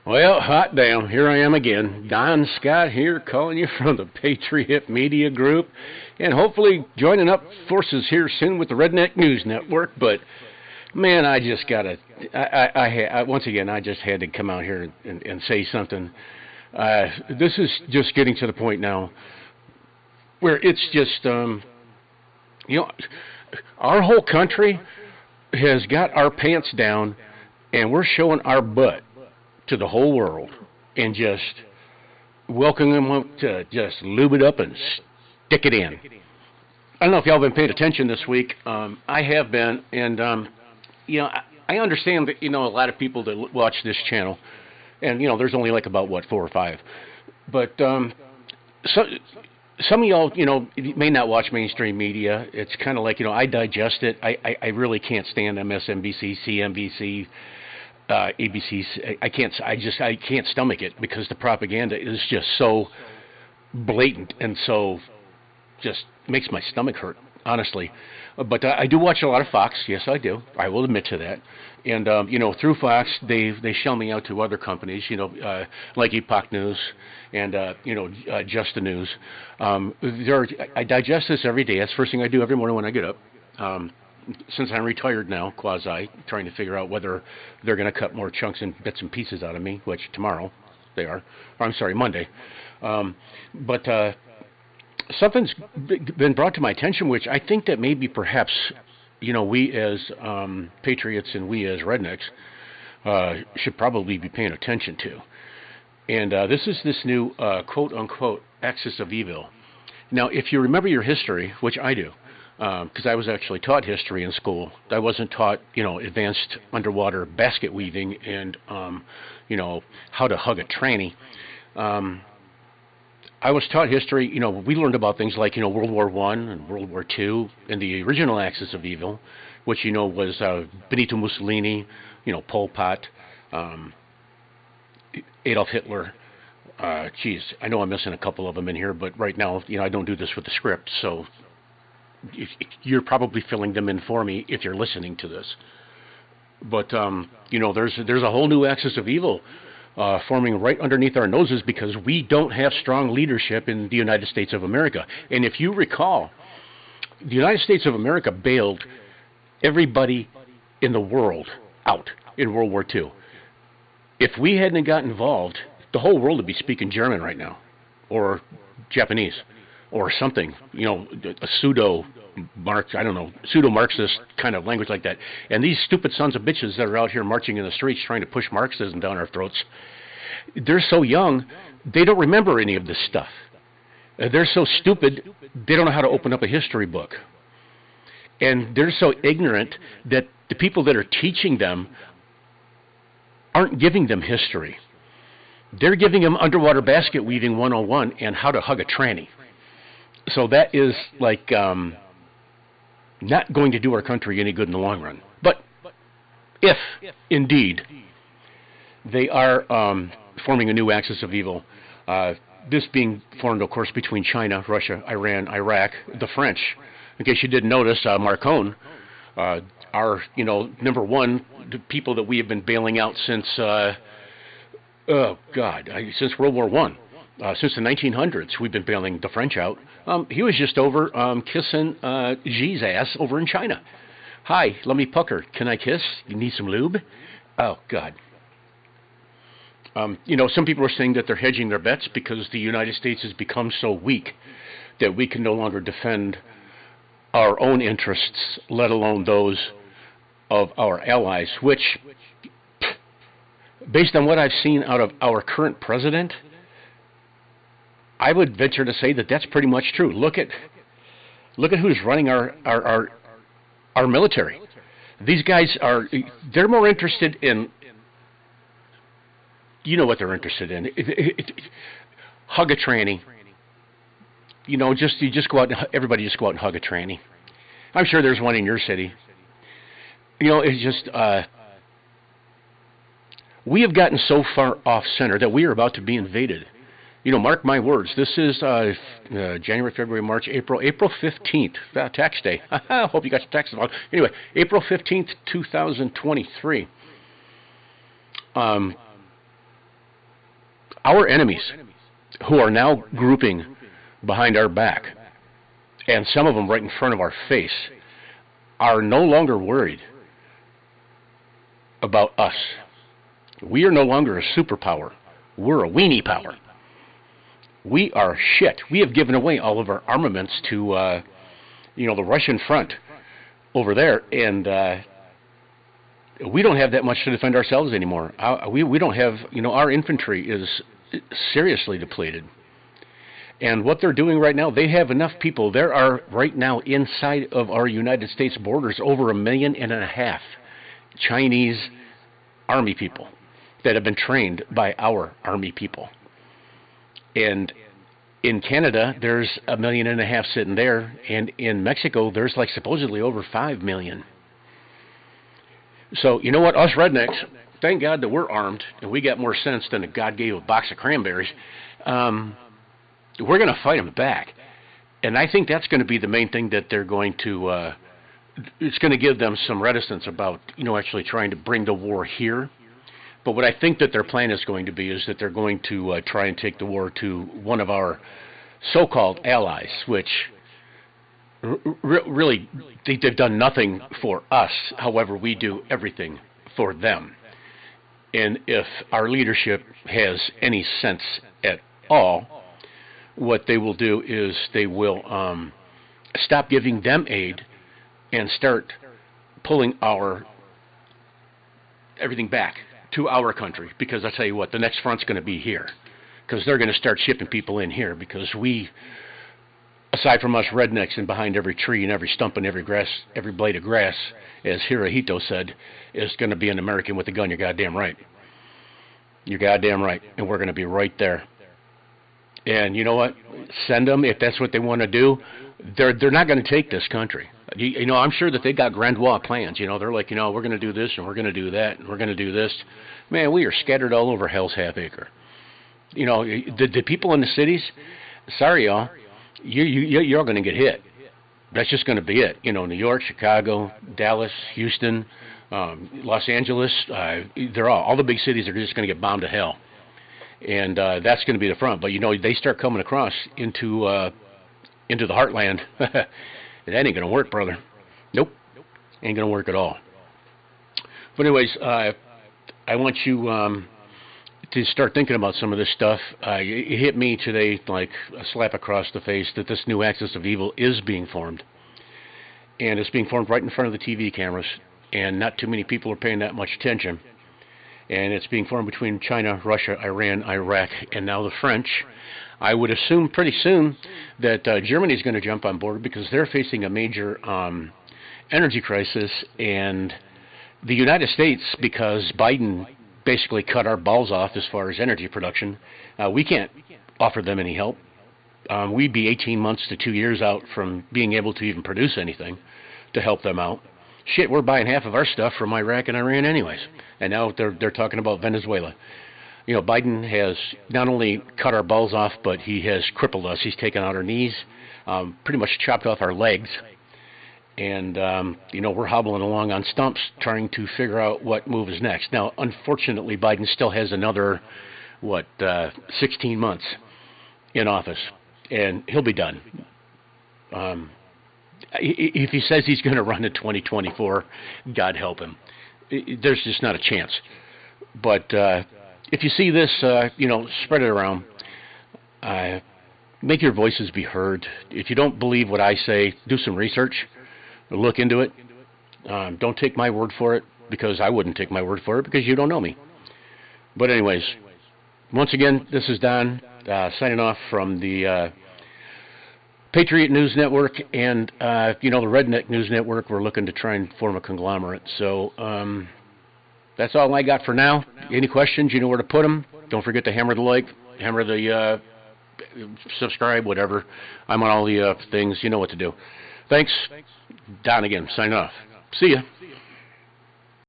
Well, hot damn, here I am again. Don Scott here calling you from the Patriot Media Group and hopefully joining up forces here soon with the Redneck News Network. But man, I just gotta, once again, I just had to come out here and say something. This is just getting to the point now where it's just, you know, our whole country has got our pants down and we're showing our butt to the whole world and just welcoming them up to just lube it up and stick it in. I don't know if y'all been paying attention this week. I have been, and I understand that a lot of people that watch this channel, and there's only like about what 4 or 5, but so some of y'all may not watch mainstream media. It's kind of like I digest it. I really can't stand MSNBC, CNBC. ABC's. I can't stomach it because the propaganda is just so blatant and so just makes my stomach hurt, honestly. But I do watch a lot of Fox. Yes, I do. I will admit to that. And through Fox, they shell me out to other companies, like Epoch News and Just the News. I digest this every day. That's the first thing I do every morning when I get up. Since I'm retired now, quasi, trying to figure out whether they're going to cut more chunks and bits and pieces out of me, which tomorrow they are. Or I'm sorry, Monday. But something's been brought to my attention, which I think that maybe perhaps, we as patriots and we as rednecks should probably be paying attention to. And this is this new quote-unquote axis of evil. Now, if you remember your history, which I do, because I was actually taught history in school. I wasn't taught, advanced underwater basket weaving and, how to hug a tranny. I was taught history. We learned about things like, World War I and World War II and the original axis of evil, which, was Benito Mussolini, Pol Pot, Adolf Hitler. Geez, I know I'm missing a couple of them in here, but right now, I don't do this with the script, so you're probably filling them in for me if you're listening to this. But there's a whole new axis of evil forming right underneath our noses because we don't have strong leadership in the United States of America. And if you recall, the United States of America bailed everybody in the world out in World War II. If we hadn't got involved, the whole world would be speaking German right now, or Japanese, or something, a pseudo-Marxist kind of language like that. And these stupid sons of bitches that are out here marching in the streets trying to push Marxism down our throats, they're so young, they don't remember any of this stuff. They're so stupid, they don't know how to open up a history book. And they're so ignorant that the people that are teaching them aren't giving them history. They're giving them underwater basket weaving 101 and how to hug a tranny. So that is like not going to do our country any good in the long run. But if indeed they are forming a new axis of evil, this being formed, of course, between China, Russia, Iran, Iraq, the French. In case you didn't notice, Marcon, our number one, the people that we have been bailing out since since World War I. Since the 1900s, we've been bailing the French out. He was just over kissing Xi's ass over in China. Hi, let me pucker. Can I kiss? You need some lube? Oh, God. Some people are saying that they're hedging their bets because the United States has become so weak that we can no longer defend our own interests, let alone those of our allies, which, based on what I've seen out of our current president, I would venture to say that that's pretty much true. Look at who's running our military. These guys they're more interested in, what they're interested in. Hug a tranny. You just go out and everybody just go out and hug a tranny. I'm sure there's one in your city. It's just we have gotten so far off center that we are about to be invaded. Mark my words. This is January, February, March, April 15th, tax day. I hope you got your taxes on. Anyway, April 15th, 2023. Our enemies, who are now grouping behind our back, and some of them right in front of our face, are no longer worried about us. We are no longer a superpower. We're a weenie power. We are shit. We have given away all of our armaments to, the Russian front over there, and we don't have that much to defend ourselves anymore. We don't have, our infantry is seriously depleted. And what they're doing right now, they have enough people. There are right now inside of our United States borders over 1.5 million Chinese army people that have been trained by our army people. And in Canada, there's 1.5 million sitting there, and in Mexico, there's like supposedly over 5 million. So, you know what, us rednecks, thank God that we're armed, and we got more sense than a God gave a box of cranberries. We're going to fight them back. And I think that's going to be the main thing that they're going to, it's going to give them some reticence about, actually trying to bring the war here. But what I think that their plan is going to be is that they're going to try and take the war to one of our so-called allies, which really, they've done nothing for us. However, we do everything for them. And if our leadership has any sense at all, what they will do is they will stop giving them aid and start pulling everything back to our country. Because I tell you what, the next front's going to be here. Because they're going to start shipping people in here. Because we, aside from us rednecks and behind every tree and every stump and every blade of grass, as Hirohito said, is going to be an American with a gun. You're goddamn right. You're goddamn right. And we're going to be right there. And you know what? Send them if that's what they want to do. They're not going to take this country. I'm sure that they got grandiose plans. They're like, we're going to do this and we're going to do that and we're going to do this. Man, we are scattered all over hell's half acre. The people in the cities, sorry y'all, you're all going to get hit. That's just going to be it. New York, Chicago, Dallas, Houston, Los Angeles, they're all the big cities are just going to get bombed to hell. And that's going to be the front. But, they start coming across into the heartland. It ain't going to work, brother. Nope. Ain't going to work at all. But anyways, I want you to start thinking about some of this stuff. It hit me today like a slap across the face that this new axis of evil is being formed. And it's being formed right in front of the TV cameras. And not too many people are paying that much attention. And it's being formed between China, Russia, Iran, Iraq, and now the French. I would assume pretty soon that Germany is going to jump on board because they're facing a major energy crisis, and the United States, because Biden basically cut our balls off as far as energy production, we can't offer them any help. We'd be 18 months to 2 years out from being able to even produce anything to help them out. Shit, we're buying half of our stuff from Iraq and Iran anyways. And now they're talking about Venezuela. Biden has not only cut our balls off, but he has crippled us. He's taken out our knees, pretty much chopped off our legs. And, we're hobbling along on stumps trying to figure out what move is next. Now, unfortunately, Biden still has another, 16 months in office. And he'll be done. If he says he's going to run in 2024, God help him. There's just not a chance. But if you see this, spread it around. Make your voices be heard. If you don't believe what I say, do some research. Look into it. Don't take my word for it, because I wouldn't take my word for it, because you don't know me. But anyways, once again, this is Don signing off from the Patriot News Network and, the Redneck News Network. We're looking to try and form a conglomerate. So that's all I got for now. Any questions, you know where to put them. Don't forget to hammer the like, hammer the subscribe, whatever. I'm on all the things. You know what to do. Thanks. Don again, signing off. See ya.